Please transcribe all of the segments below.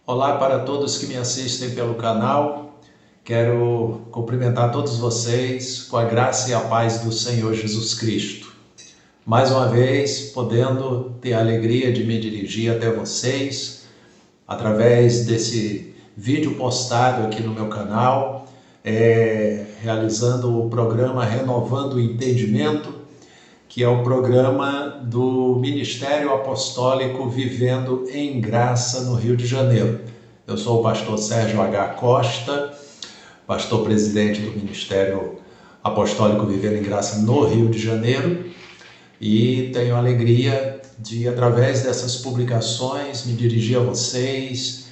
Olá para todos que me assistem pelo canal. Quero cumprimentar todos vocês com a graça e a paz do Senhor Jesus Cristo. Mais uma vez, podendo ter a alegria de me dirigir até vocês através desse vídeo postado aqui no meu canal, realizando o programa Renovando o Entendimento, que é o programa do Ministério Apostólico Vivendo em Graça no Rio de Janeiro. Eu sou o pastor Sérgio H. Costa, pastor presidente do Ministério Apostólico Vivendo em Graça no Rio de Janeiro, e tenho a alegria de, através dessas publicações, me dirigir a vocês,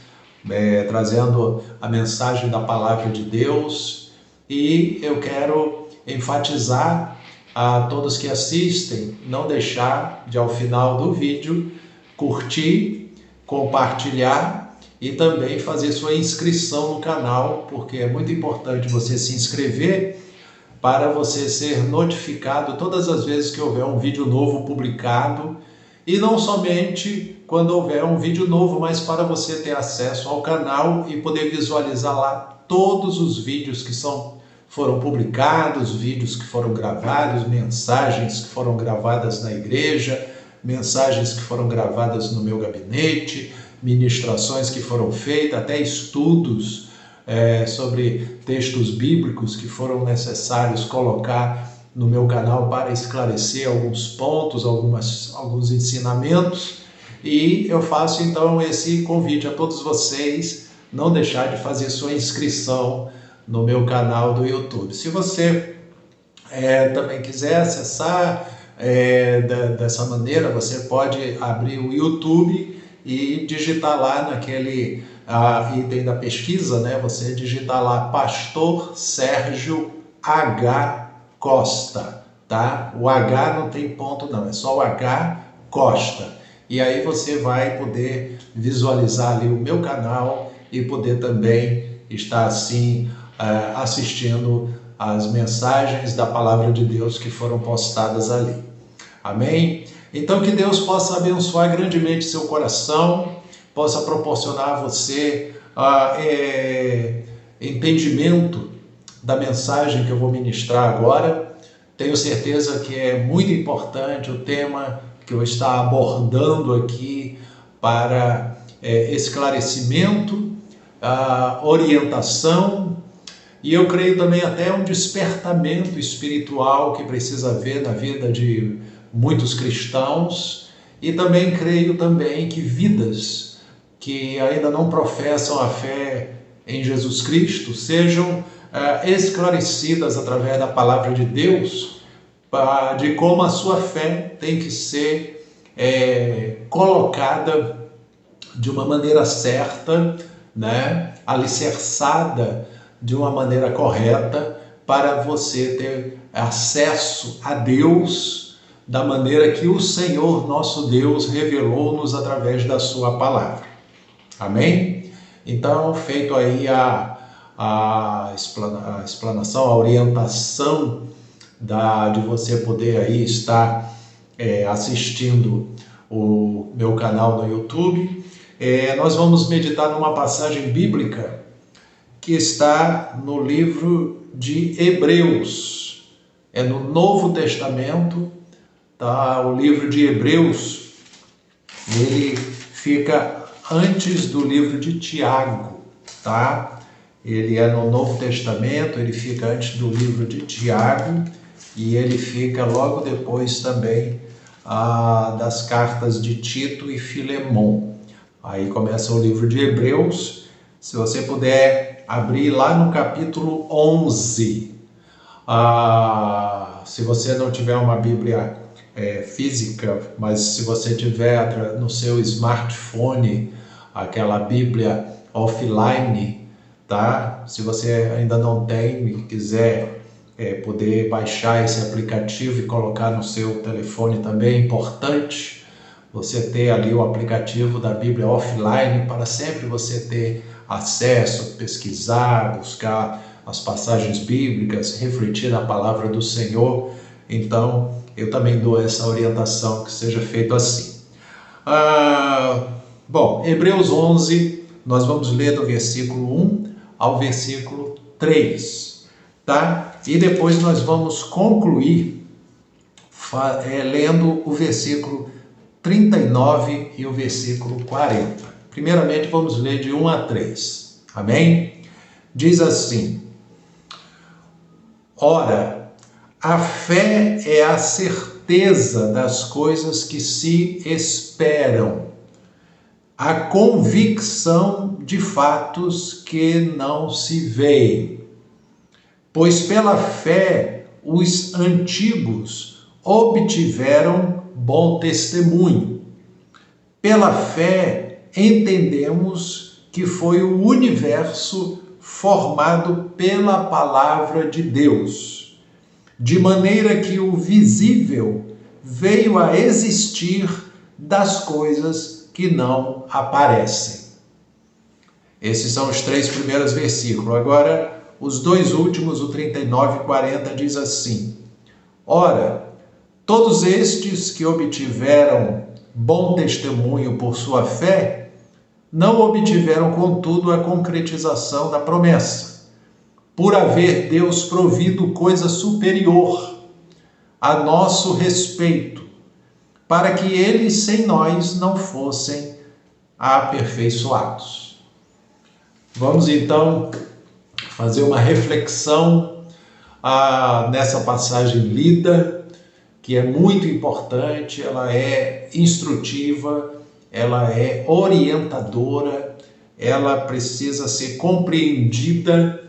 trazendo a mensagem da Palavra de Deus, e eu quero enfatizar a todos que assistem, não deixar de, ao final do vídeo, curtir, compartilhar e também fazer sua inscrição no canal, porque é muito importante você se inscrever para você ser notificado todas as vezes que houver um vídeo novo publicado, e não somente quando houver um vídeo novo, mas para você ter acesso ao canal e poder visualizar lá todos os vídeos que foram publicados, vídeos que foram gravados, mensagens que foram gravadas na igreja, mensagens que foram gravadas no meu gabinete, ministrações que foram feitas, até estudos sobre textos bíblicos que foram necessários colocar no meu canal para esclarecer alguns pontos, alguns ensinamentos. E eu faço então esse convite a todos vocês, não deixar de fazer sua inscrição no meu canal do YouTube. Se você também quiser acessar dessa maneira, você pode abrir o YouTube e digitar lá naquele item da pesquisa, né? Você digitar lá Pastor Sérgio H. Costa, tá? O H não tem ponto não, é só o H Costa. E aí você vai poder visualizar ali o meu canal e poder também estar assim assistindo as mensagens da Palavra de Deus que foram postadas ali. Amém? Então que Deus possa abençoar grandemente seu coração, possa proporcionar a você entendimento da mensagem que eu vou ministrar agora. Tenho certeza que é muito importante o tema que eu estou abordando aqui para esclarecimento, orientação, e eu creio também até um despertamento espiritual que precisa haver na vida de muitos cristãos, e também creio também que vidas que ainda não professam a fé em Jesus Cristo sejam esclarecidas através da Palavra de Deus, de como a sua fé tem que ser colocada de uma maneira certa, né? Alicerçada de uma maneira correta, para você ter acesso a Deus da maneira que o Senhor nosso Deus revelou-nos através da sua palavra. Amém? Então, feito aí a explanação, a orientação de você poder aí estar assistindo o meu canal no YouTube, nós vamos meditar numa passagem bíblica que está no livro de Hebreus. É no Novo Testamento, tá? O livro de Hebreus, ele fica antes do livro de Tiago, tá? Ele é no Novo Testamento, ele fica antes do livro de Tiago, e ele fica logo depois também das cartas de Tito e Filemon. Aí começa o livro de Hebreus. Se você puder abrir lá no capítulo 11. Se você não tiver uma Bíblia física, mas se você tiver no seu smartphone aquela Bíblia offline, tá? Se você ainda não tem e quiser poder baixar esse aplicativo e colocar no seu telefone também, é importante você ter ali o aplicativo da Bíblia offline, para sempre você ter acesso, pesquisar, buscar as passagens bíblicas, refletir na palavra do Senhor. Então, eu também dou essa orientação que seja feito assim. Bom, Hebreus 11, Nós vamos ler do versículo 1 ao versículo 3, tá? E depois nós vamos concluir lendo o versículo 39 e o versículo 40. Primeiramente, vamos ler de 1 a 3. Amém? Diz assim: Ora, a fé é a certeza das coisas que se esperam, a convicção de fatos que não se veem. Pois pela fé os antigos obtiveram bom testemunho. Pela fé entendemos que foi o universo formado pela palavra de Deus, de maneira que o visível veio a existir das coisas que não aparecem. Esses são os 3 primeiros versículos. Agora, os 2 últimos, o 39 e 40, diz assim: Ora, todos estes que obtiveram bom testemunho por sua fé, não obtiveram, contudo, a concretização da promessa, por haver Deus provido coisa superior a nosso respeito, para que eles sem nós não fossem aperfeiçoados. Vamos então fazer uma reflexão nessa passagem lida, que é muito importante, ela é instrutiva, ela é orientadora, ela precisa ser compreendida,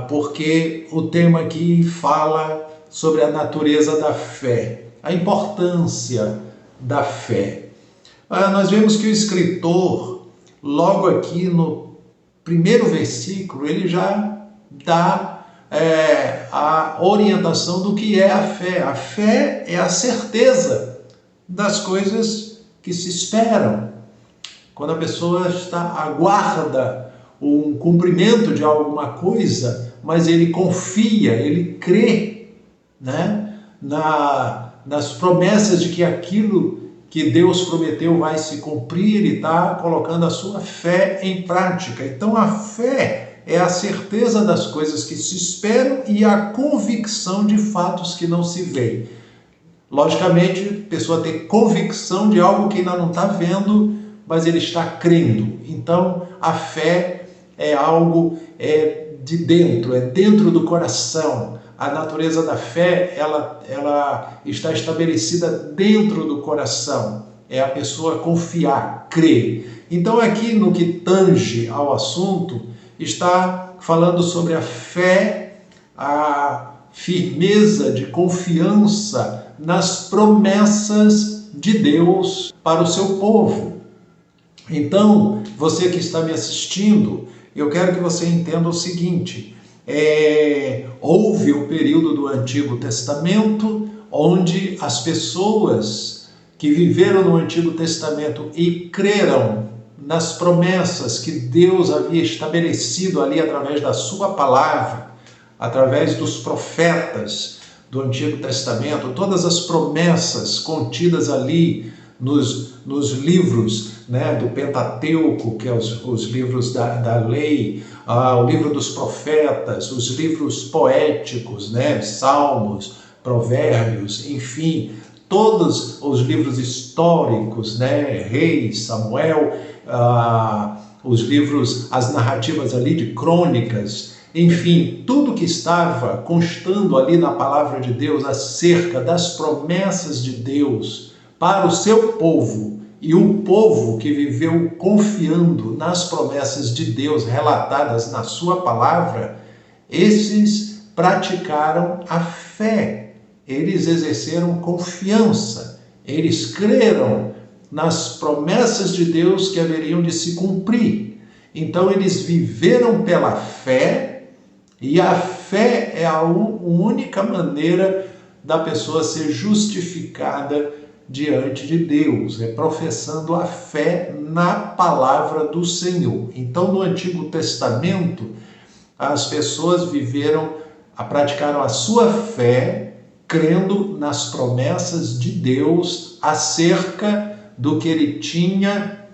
porque o tema aqui fala sobre a natureza da fé, a importância da fé. Nós vemos que o escritor, logo aqui no primeiro versículo, ele já dá a orientação do que é a fé. A fé é a certeza das coisas que se esperam. Quando a pessoa aguarda um cumprimento de alguma coisa, mas ele confia, ele crê, né, nas promessas de que aquilo que Deus prometeu vai se cumprir, e está colocando a sua fé em prática. Então a fé é a certeza das coisas que se esperam e a convicção de fatos que não se veem. Logicamente, a pessoa tem convicção de algo que ainda não está vendo, mas ele está crendo. Então, a fé é algo de dentro, é dentro do coração. A natureza da fé, ela está estabelecida dentro do coração. É a pessoa confiar, crer. Então, aqui no que tange ao assunto, está falando sobre a fé, a firmeza de confiança nas promessas de Deus para o seu povo. Então, você que está me assistindo, eu quero que você entenda o seguinte: houve o período do Antigo Testamento, onde as pessoas que viveram no Antigo Testamento e creram nas promessas que Deus havia estabelecido ali através da sua palavra, através dos profetas do Antigo Testamento, todas as promessas contidas ali nos livros, né, do Pentateuco, que é os livros da lei, o livro dos profetas, os livros poéticos, né, Salmos, Provérbios, enfim, todos os livros históricos, né, Reis, Samuel, os livros, as narrativas ali de crônicas, enfim, tudo que estava constando ali na palavra de Deus acerca das promessas de Deus para o seu povo, e o povo que viveu confiando nas promessas de Deus relatadas na sua palavra, esses praticaram a fé, eles exerceram confiança, eles creram nas promessas de Deus que haveriam de se cumprir. Então eles viveram pela fé, e a fé é a única maneira da pessoa ser justificada diante de Deus, é professando a fé na palavra do Senhor. Então, no Antigo Testamento, as pessoas praticaram a sua fé, crendo nas promessas de Deus acerca do que ele tinha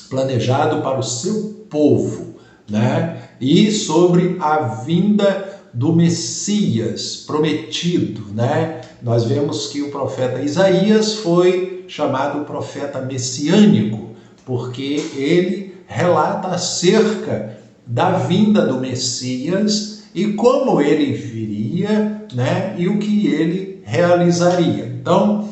planejado para o seu povo, né? E sobre a vinda do Messias prometido, né? Nós vemos que o profeta Isaías foi chamado profeta messiânico, porque ele relata acerca da vinda do Messias e como ele viria, né? E o que ele realizaria. Então,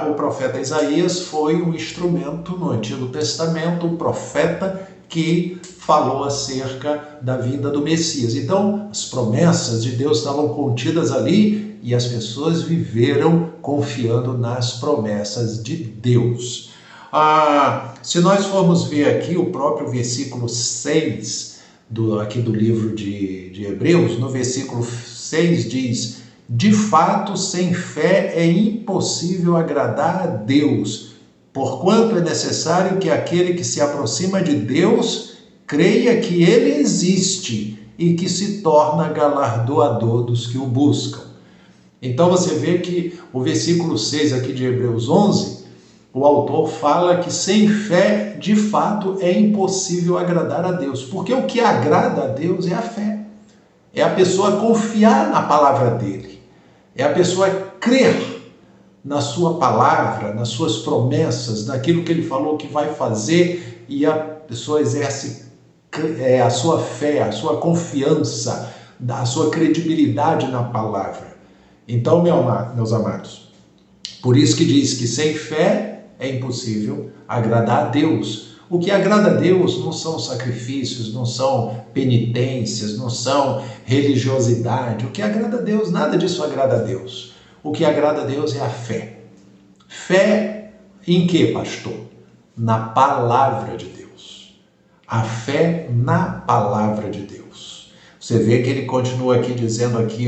o profeta Isaías foi um instrumento no Antigo Testamento, um profeta que falou acerca da vinda do Messias. Então, as promessas de Deus estavam contidas ali e as pessoas viveram confiando nas promessas de Deus. Se nós formos ver aqui o próprio versículo 6 aqui do livro de Hebreus, no versículo 6 diz: de fato, sem fé é impossível agradar a Deus, porquanto é necessário que aquele que se aproxima de Deus creia que Ele existe e que se torna galardoador dos que o buscam. Então você vê que o versículo 6 aqui de Hebreus 11, o autor fala que sem fé, de fato, é impossível agradar a Deus, porque o que agrada a Deus é a fé, é a pessoa confiar na palavra dele, é a pessoa crer na sua palavra, nas suas promessas, naquilo que ele falou que vai fazer, e a pessoa exerce a sua fé, a sua confiança, a sua credibilidade na palavra. Então, meus amados, por isso que diz que sem fé é impossível agradar a Deus. O que agrada a Deus não são sacrifícios, não são penitências, não são religiosidade. O que agrada a Deus, nada disso agrada a Deus. O que agrada a Deus é a fé. Fé em quê, pastor? Na palavra de Deus. A fé na palavra de Deus. Você vê que ele continua aqui dizendo aqui,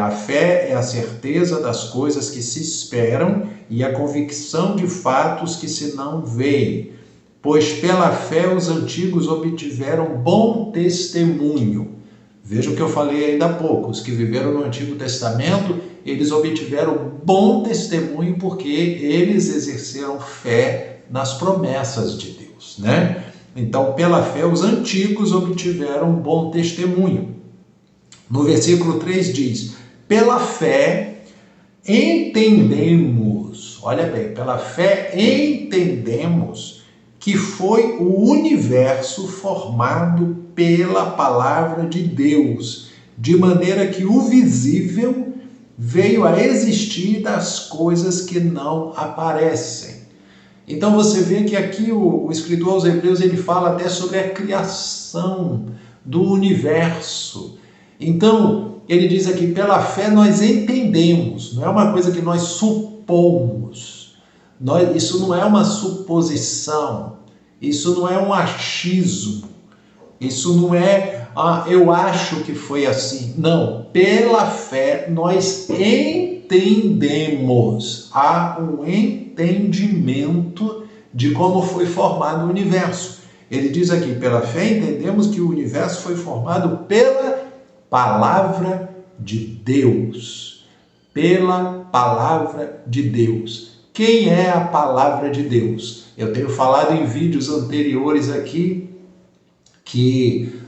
a fé é a certeza das coisas que se esperam e a convicção de fatos que se não veem. Pois pela fé os antigos obtiveram bom testemunho. Veja o que eu falei ainda há pouco. Os que viveram no Antigo Testamento, eles obtiveram bom testemunho porque eles exerceram fé nas promessas de Deus, né? Então, pela fé, os antigos obtiveram bom testemunho. No versículo 3 diz: pela fé entendemos, olha bem, pela fé entendemos que foi o universo formado pela palavra de Deus, de maneira que o visível veio a existir das coisas que não aparecem. Então você vê que aqui o escritor aos Hebreus ele fala até sobre a criação do universo. Então ele diz aqui, pela fé nós entendemos, não é uma coisa que nós supomos, isso não é uma suposição, isso não é um achismo, isso não é, eu acho que foi assim. Não, pela fé nós entendemos, há um entendimento de como foi formado o universo. Ele diz aqui, pela fé entendemos que o universo foi formado pela palavra de Deus. Pela palavra de Deus. Quem é a palavra de Deus? Eu tenho falado em vídeos anteriores aqui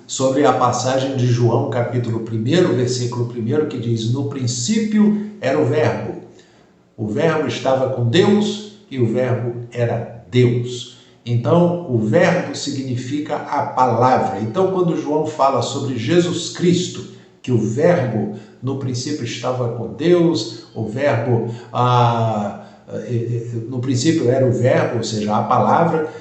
sobre a passagem de João, capítulo 1, versículo 1, que diz: no princípio era o verbo estava com Deus e o verbo era Deus. Então, o verbo significa a palavra. Então, quando João fala sobre Jesus Cristo, que o verbo no princípio estava com Deus, o verbo, no princípio era o verbo, ou seja, a palavra,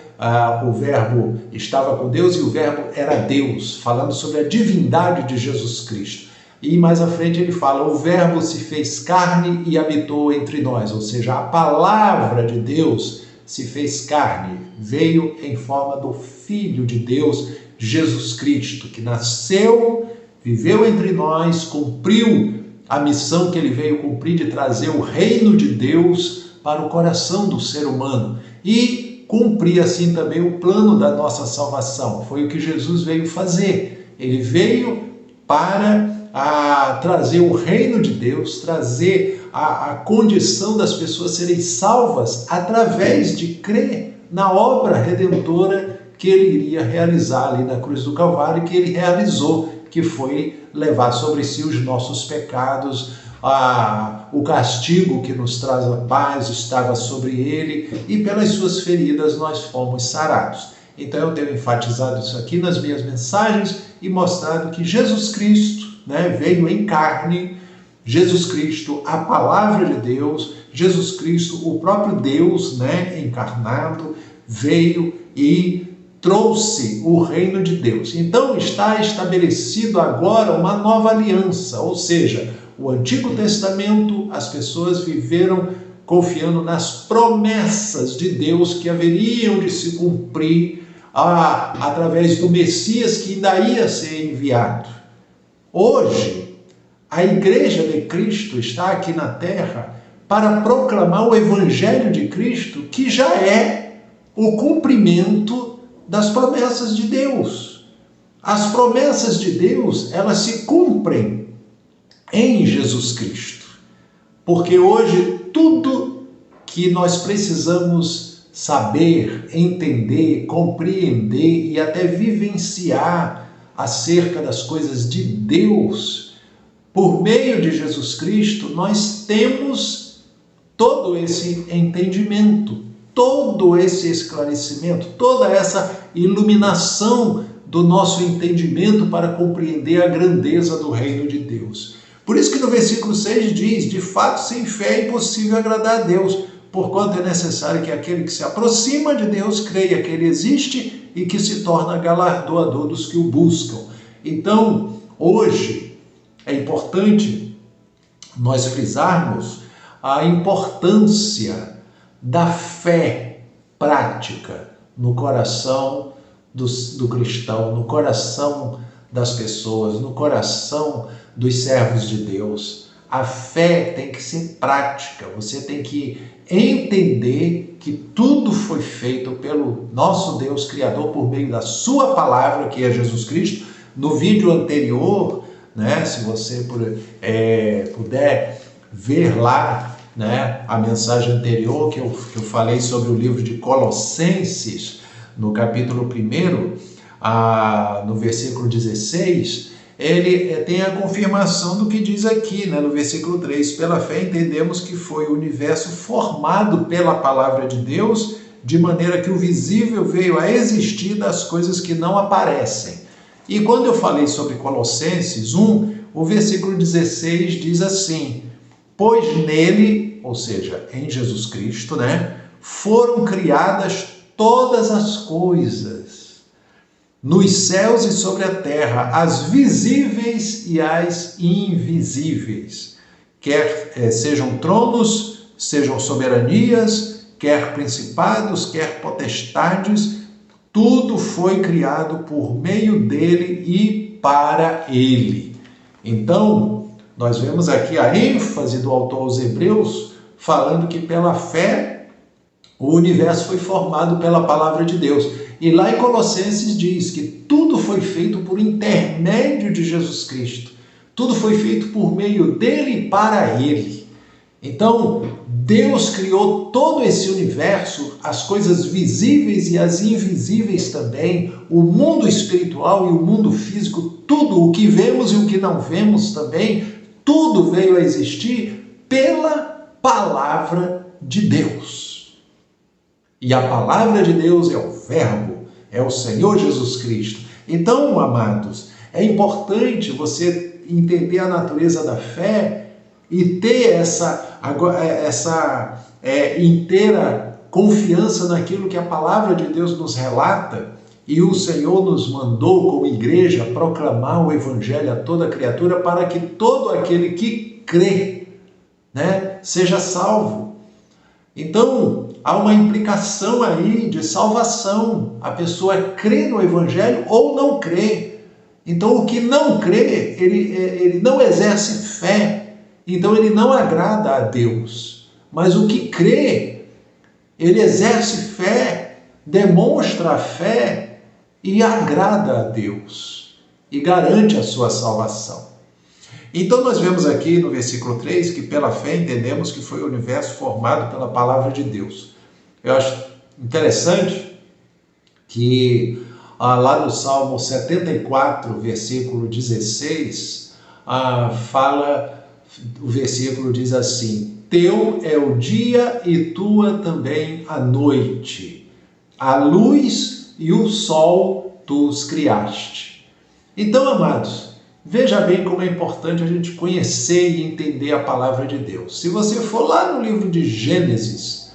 o verbo estava com Deus e o verbo era Deus, falando sobre a divindade de Jesus Cristo. E mais à frente ele fala, o verbo se fez carne e habitou entre nós, ou seja, a palavra de Deus se fez carne, veio em forma do Filho de Deus, Jesus Cristo, que nasceu, viveu entre nós, cumpriu a missão que ele veio cumprir de trazer o reino de Deus para o coração do ser humano e cumprir assim também o plano da nossa salvação. Foi o que Jesus veio fazer. Ele veio para trazer o reino de Deus, trazer a condição das pessoas serem salvas através de crer na obra redentora que ele iria realizar ali na cruz do Calvário, que ele realizou, que foi levar sobre si os nossos pecados, o castigo que nos traz a paz estava sobre ele, e pelas suas feridas nós fomos sarados. Então eu tenho enfatizado isso aqui nas minhas mensagens e mostrado que Jesus Cristo, veio em carne, Jesus Cristo, a palavra de Deus, Jesus Cristo, o próprio Deus, encarnado, veio e trouxe o reino de Deus. Então está estabelecido agora uma nova aliança, ou seja, o Antigo Testamento, as pessoas viveram confiando nas promessas de Deus que haveriam de se cumprir através do Messias que ainda ia ser enviado. Hoje, a Igreja de Cristo está aqui na terra para proclamar o Evangelho de Cristo, que já é o cumprimento das promessas de Deus. As promessas de Deus, elas se cumprem em Jesus Cristo. Porque hoje tudo que nós precisamos saber, entender, compreender e até vivenciar acerca das coisas de Deus, por meio de Jesus Cristo, nós temos todo esse entendimento, todo esse esclarecimento, toda essa iluminação do nosso entendimento para compreender a grandeza do reino de Deus. Por isso que no versículo 6 diz: de fato, sem fé é impossível agradar a Deus, porquanto é necessário que aquele que se aproxima de Deus creia que ele existe e que se torna galardoador dos que o buscam. Então, hoje, é importante nós frisarmos a importância da fé prática no coração do cristão, no coração das pessoas, no coração dos servos de Deus. A fé tem que ser prática, você tem que entender que tudo foi feito pelo nosso Deus Criador por meio da sua palavra, que é Jesus Cristo. No vídeo anterior, se você puder ver lá, a mensagem anterior que eu falei sobre o livro de Colossenses, no capítulo 1, no versículo 16, ele tem a confirmação do que diz aqui, no versículo 3, pela fé entendemos que foi o universo formado pela palavra de Deus, de maneira que o visível veio a existir das coisas que não aparecem. E quando eu falei sobre Colossenses 1, o versículo 16 diz assim: pois nele, ou seja, em Jesus Cristo, foram criadas todas as coisas, nos céus e sobre a terra, as visíveis e as invisíveis, quer sejam tronos, sejam soberanias, quer principados, quer potestades, tudo foi criado por meio dele e para ele. Então, nós vemos aqui a ênfase do autor aos Hebreus, falando que pela fé o universo foi formado pela palavra de Deus. E lá em Colossenses diz que tudo foi feito por intermédio de Jesus Cristo. Tudo foi feito por meio dele e para ele. Então, Deus criou todo esse universo, as coisas visíveis e as invisíveis também, o mundo espiritual e o mundo físico, tudo o que vemos e o que não vemos também, tudo veio a existir pela palavra de Deus. E a palavra de Deus é o Verbo, é o Senhor Jesus Cristo. Então, amados, é importante você entender a natureza da fé e ter essa inteira confiança naquilo que a palavra de Deus nos relata. E o Senhor nos mandou, como igreja, proclamar o Evangelho a toda criatura para que todo aquele que crê, seja salvo. Então, há uma implicação aí de salvação. A pessoa crê no Evangelho ou não crê. Então, o que não crê, ele não exerce fé. Então, ele não agrada a Deus. Mas o que crê, ele exerce fé, demonstra a fé e agrada a Deus. E garante a sua salvação. Então, nós vemos aqui no versículo 3 que pela fé entendemos que foi o universo formado pela palavra de Deus. Eu acho Interessante que lá no Salmo 74, versículo 16, o versículo diz assim: Teu é o dia e tua também a noite, a luz e o sol tu os criaste. Então, amados, veja bem como é importante a gente conhecer e entender a palavra de Deus. Se você for lá no livro de Gênesis,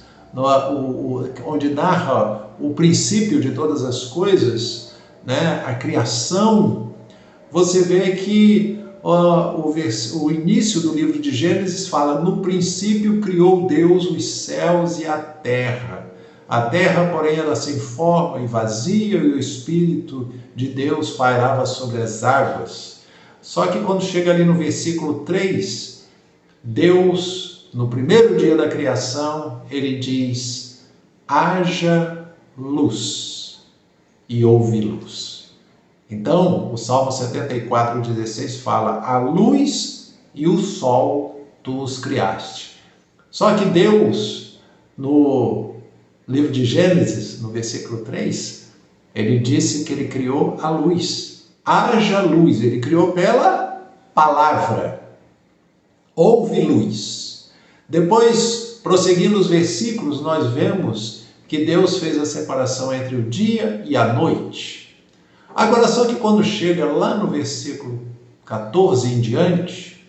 onde narra o princípio de todas as coisas, né, a criação, você vê que o início do livro de Gênesis fala: no princípio criou Deus os céus e a terra. A terra, porém, era sem forma e vazia, e o Espírito de Deus pairava sobre as águas. Só que quando chega ali no versículo 3, Deus, no primeiro dia da criação, ele diz: haja luz, e houve luz. Então, o Salmo 74:16 fala: a luz e o sol tu os criaste. Só que Deus, no livro de Gênesis, no versículo 3, ele disse que ele criou a luz. Haja luz, ele criou pela palavra. Houve luz. Depois, prosseguindo os versículos, nós vemos que Deus fez a separação entre o dia e a noite. Agora, só que quando chega lá no versículo 14 em diante,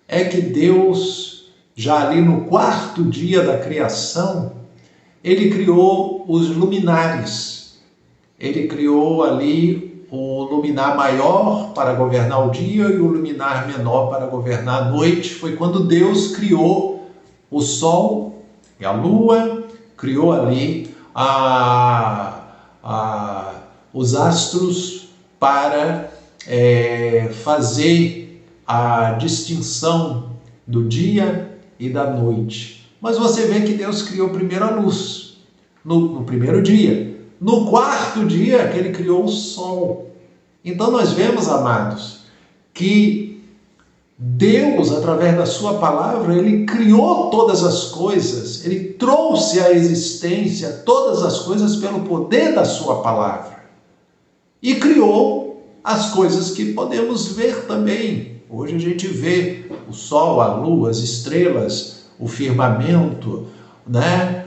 é que Deus, já ali no quarto dia da criação, ele criou os luminares. Ele criou ali o luminar maior para governar o dia e o luminar menor para governar a noite. Foi quando Deus criou o sol e a lua, criou ali os astros para fazer a distinção do dia e da noite. Mas você vê que Deus criou primeiro a luz, no primeiro dia. No quarto dia, que ele criou o sol. Então nós vemos, amados, que Deus, através da sua palavra, ele criou todas as coisas, ele trouxe à existência todas as coisas pelo poder da sua palavra. E criou as coisas que podemos ver também. Hoje a gente vê o sol, a lua, as estrelas, o firmamento, né?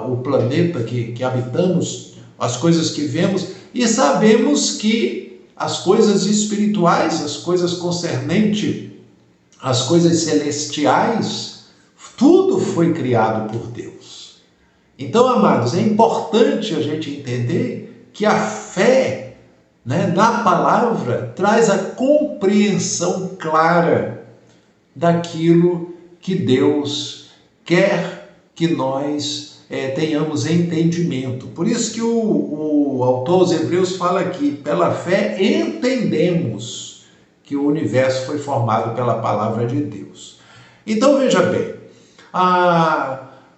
O planeta que habitamos, as coisas que vemos, e sabemos que as coisas espirituais, as coisas concernentes, as coisas celestiais, tudo foi criado por Deus. Então, amados, é importante a gente entender que a fé, né, na palavra traz a compreensão clara daquilo que Deus quer que nós tenhamos entendimento. Por isso que o autor aos Hebreus fala aqui: pela fé entendemos que o universo foi formado pela palavra de Deus. Então veja bem,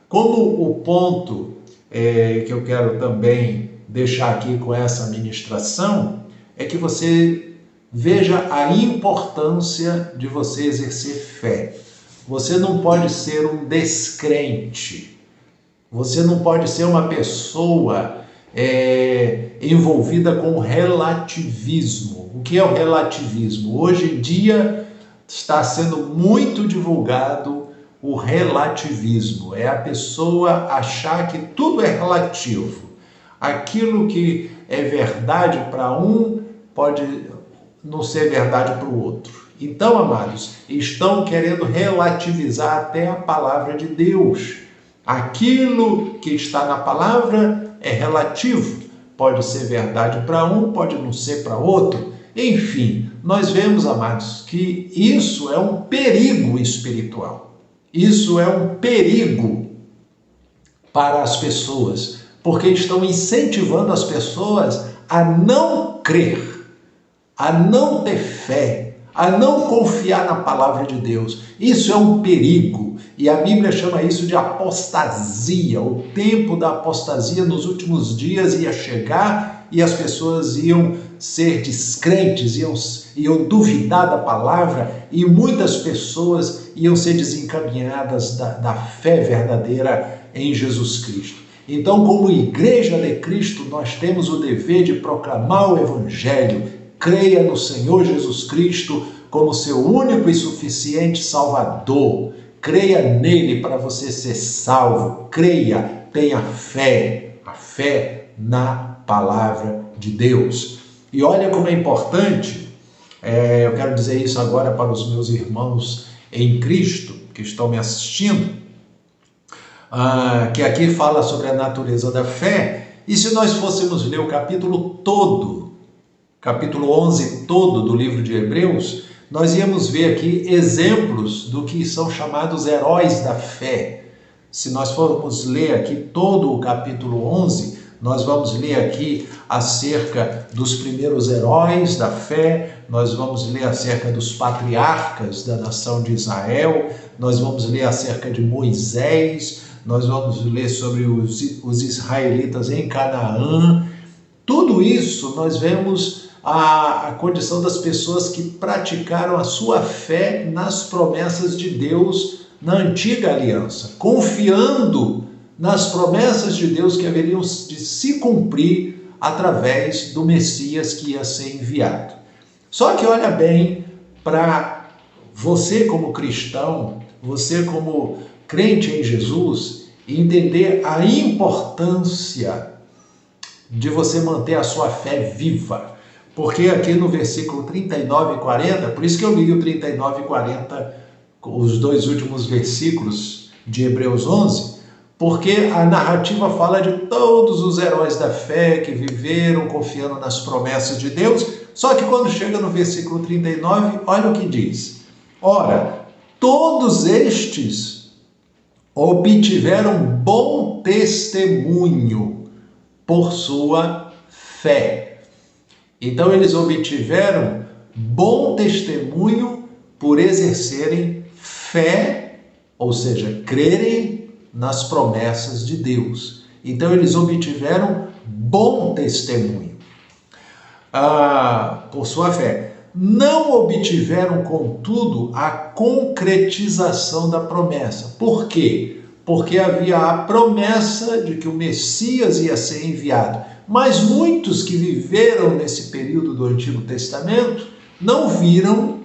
como o ponto que eu quero também deixar aqui com essa ministração é que você veja a importância de você exercer fé. Você não pode ser um descrente. Você não pode ser uma pessoa envolvida com relativismo. O que é o relativismo? Hoje em dia está sendo muito divulgado o relativismo. É a pessoa achar que tudo é relativo. Aquilo que é verdade para um pode não ser verdade para o outro. Então, amados, estão querendo relativizar até a palavra de Deus. Aquilo que está na palavra é relativo. Pode ser verdade para um, pode não ser para outro. Enfim, nós vemos, amados, que isso é um perigo espiritual. Isso é um perigo para as pessoas, porque estão incentivando as pessoas a não crer, a não ter fé, a não confiar na palavra de Deus. Isso é um perigo, e a Bíblia chama isso de apostasia. O tempo da apostasia nos últimos dias ia chegar e as pessoas iam ser descrentes, iam duvidar da palavra, e muitas pessoas iam ser desencaminhadas da fé verdadeira em Jesus Cristo. Então, como Igreja de Cristo, nós temos o dever de proclamar o Evangelho. Creia no Senhor Jesus Cristo como seu único e suficiente Salvador. Creia nele para você ser salvo. Creia, tenha fé, a fé na palavra de Deus. E olha como é importante, eu quero dizer isso agora para os meus irmãos em Cristo que estão me assistindo, que aqui fala sobre a natureza da fé. E se nós fôssemos ler o capítulo 11 todo do livro de Hebreus, nós íamos ver aqui exemplos do que são chamados heróis da fé. Se nós formos ler aqui todo o capítulo 11, nós vamos ler aqui acerca dos primeiros heróis da fé, nós vamos ler acerca dos patriarcas da nação de Israel, nós vamos ler acerca de Moisés, nós vamos ler sobre os israelitas em Canaã. Tudo isso nós vemos a condição das pessoas que praticaram a sua fé nas promessas de Deus na antiga aliança, confiando nas promessas de Deus que haveriam de se cumprir através do Messias que ia ser enviado. Só que olha bem, para você como cristão, você como crente em Jesus, entender a importância de você manter a sua fé viva. Porque aqui no versículo 39 e 40, por isso que eu li o 39 e 40, os dois últimos versículos de Hebreus 11, porque a narrativa fala de todos os heróis da fé que viveram confiando nas promessas de Deus, só que quando chega no versículo 39, olha o que diz. Ora, todos estes obtiveram bom testemunho por sua fé. Então eles obtiveram bom testemunho por exercerem fé, ou seja, crerem nas promessas de Deus. Então eles obtiveram bom testemunho por sua fé. Não obtiveram, contudo, a concretização da promessa. Por quê? Porque havia a promessa de que o Messias ia ser enviado. Mas muitos que viveram nesse período do Antigo Testamento não viram,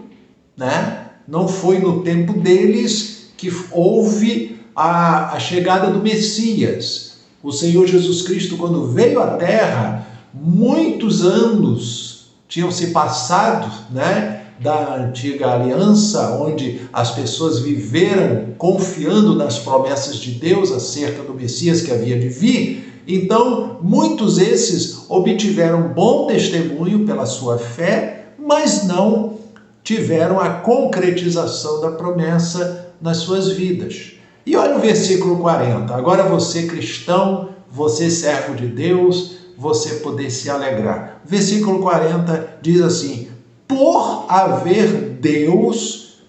né? Não foi no tempo deles que houve a chegada do Messias. O Senhor Jesus Cristo, quando veio à Terra, muitos anos tinham se passado, né, da antiga aliança, onde as pessoas viveram confiando nas promessas de Deus acerca do Messias que havia de vir. Então, muitos desses obtiveram bom testemunho pela sua fé, mas não tiveram a concretização da promessa nas suas vidas. E olha o versículo 40. Agora você cristão, você servo de Deus, você poder se alegrar. Versículo 40 diz assim: por haver Deus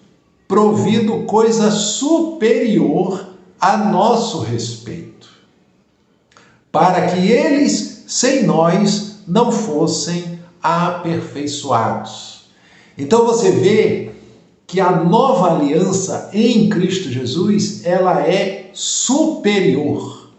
provido coisa superior a nosso respeito, para que eles, sem nós, não fossem aperfeiçoados. Então você vê que a nova aliança em Cristo Jesus, ela é superior.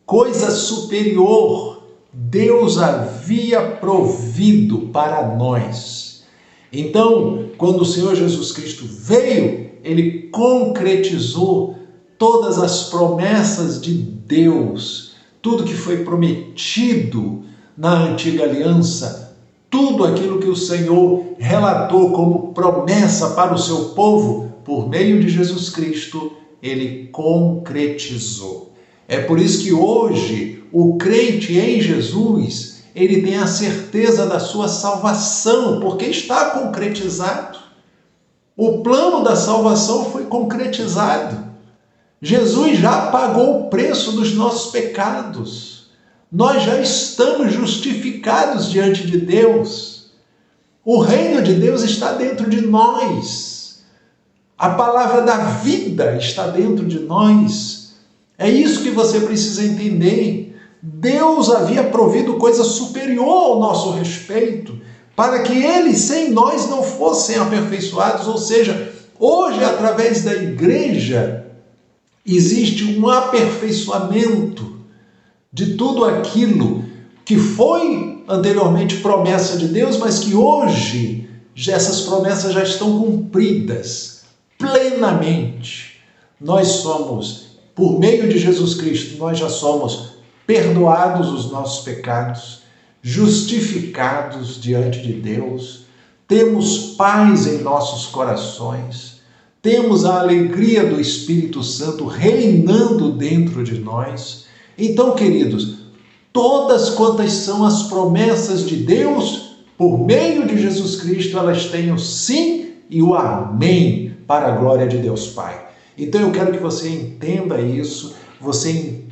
Coisa superior Deus havia provido para nós. Então, quando o Senhor Jesus Cristo veio, ele concretizou todas as promessas de Deus, tudo que foi prometido na antiga aliança, tudo aquilo que o Senhor relatou como promessa para o seu povo, por meio de Jesus Cristo, ele concretizou. É por isso que hoje o crente em Jesus, ele tem a certeza da sua salvação, porque está concretizado. O plano da salvação foi concretizado. Jesus já pagou o preço dos nossos pecados. Nós já estamos justificados diante de Deus. O reino de Deus está dentro de nós. A palavra da vida está dentro de nós. É isso que você precisa entender. Deus havia provido coisa superior ao nosso respeito, para que eles sem nós não fossem aperfeiçoados. Ou seja, hoje, através da igreja, existe um aperfeiçoamento de tudo aquilo que foi anteriormente promessa de Deus, mas que hoje essas promessas já estão cumpridas plenamente. Nós somos, por meio de Jesus Cristo, nós já somos perdoados os nossos pecados, justificados diante de Deus, temos paz em nossos corações, temos a alegria do Espírito Santo reinando dentro de nós. Então, queridos, todas quantas são as promessas de Deus, por meio de Jesus Cristo, elas têm o sim e o amém para a glória de Deus Pai. Então eu quero que você entenda isso, você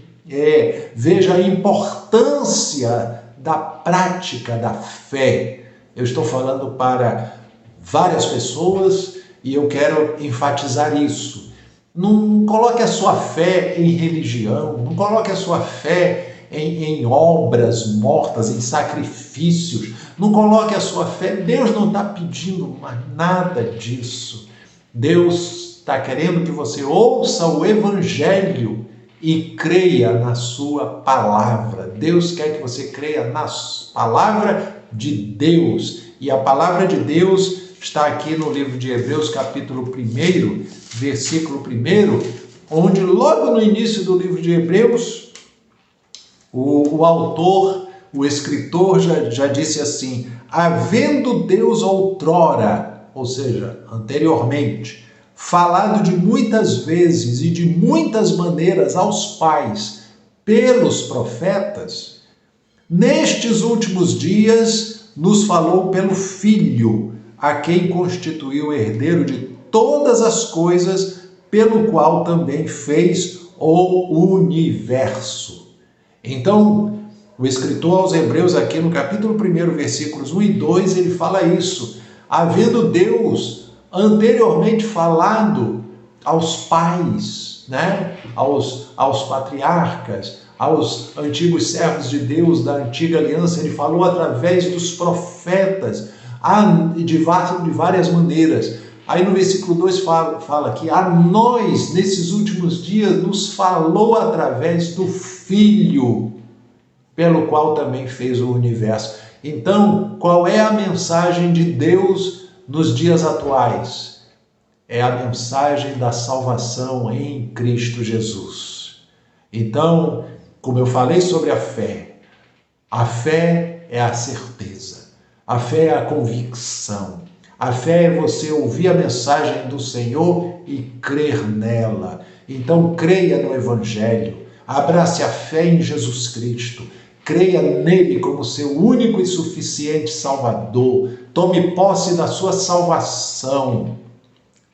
veja a importância da prática da fé. Eu estou falando para várias pessoas e eu quero enfatizar isso. Não coloque a sua fé em religião, não coloque a sua fé em obras mortas, em sacrifícios. Não coloque a sua fé. Deus não está pedindo nada disso. Deus está querendo que você ouça o Evangelho e creia na sua palavra. Deus quer que você creia na palavra de Deus. E a palavra de Deus está aqui no livro de Hebreus, capítulo 1, versículo 1, onde logo no início do livro de Hebreus, o autor, o escritor já disse assim: havendo Deus outrora, ou seja, anteriormente, falado de muitas vezes e de muitas maneiras aos pais pelos profetas, nestes últimos dias nos falou pelo Filho, a quem constituiu herdeiro de todas as coisas, pelo qual também fez o universo. Então, o escritor aos Hebreus, aqui no capítulo 1, versículos 1 e 2, ele fala isso: havendo Deus anteriormente falado aos pais, aos patriarcas, aos antigos servos de Deus da antiga aliança, ele falou através dos profetas, de várias maneiras. Aí no versículo 2 fala que a nós, nesses últimos dias, nos falou através do Filho, pelo qual também fez o universo. Então, qual é a mensagem de Deus nos dias atuais? É a mensagem da salvação em Cristo Jesus. Então, como eu falei sobre a fé é a certeza, a fé é a convicção, a fé é você ouvir a mensagem do Senhor e crer nela. Então, creia no Evangelho, abrace a fé em Jesus Cristo, creia nele como seu único e suficiente Salvador, tome posse da sua salvação,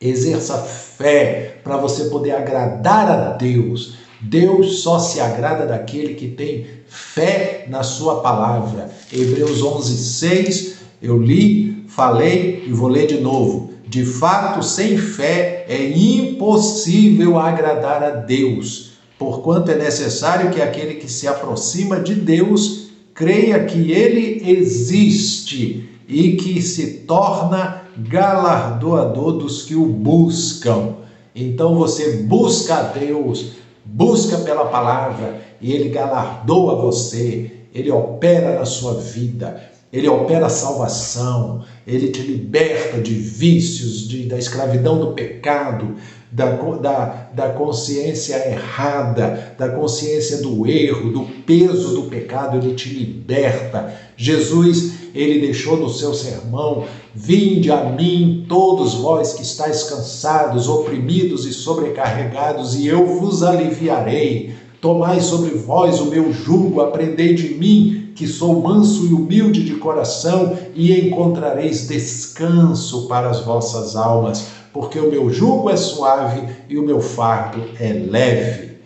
exerça fé para você poder agradar a Deus. Deus só se agrada daquele que tem fé na sua palavra. Hebreus 11:6, eu li, falei e vou ler de novo. De fato, sem fé é impossível agradar a Deus, porquanto é necessário que aquele que se aproxima de Deus creia que ele existe e que se torna galardoador dos que o buscam. Então você busca a Deus, busca pela palavra e ele galardoa você, ele opera na sua vida, ele opera a salvação, ele te liberta de vícios, da escravidão do pecado, da consciência errada, da consciência do erro, do peso do pecado, ele te liberta. Jesus, ele deixou no seu sermão: vinde a mim todos vós que estáis cansados, oprimidos e sobrecarregados, e eu vos aliviarei. Tomai sobre vós o meu jugo, aprendei de mim, que sou manso e humilde de coração, e encontrareis descanso para as vossas almas, porque o meu jugo é suave e o meu fardo é leve.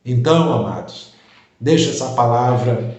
Então, amados, deixa essa palavra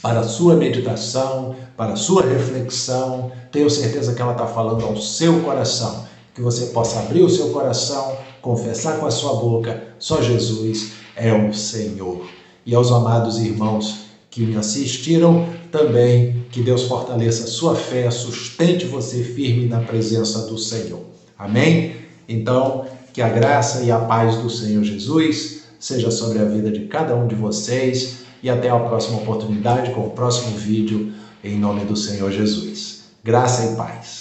para a sua meditação, para a sua reflexão. Tenho certeza que ela está falando ao seu coração, que você possa abrir o seu coração, confessar com a sua boca: só Jesus é o Senhor. E aos amados irmãos que me assistiram também, que Deus fortaleça a sua fé, sustente você firme na presença do Senhor. Amém? Então, que a graça e a paz do Senhor Jesus seja sobre a vida de cada um de vocês. e até a próxima oportunidade com o próximo vídeo, em nome do Senhor Jesus. Graça e paz.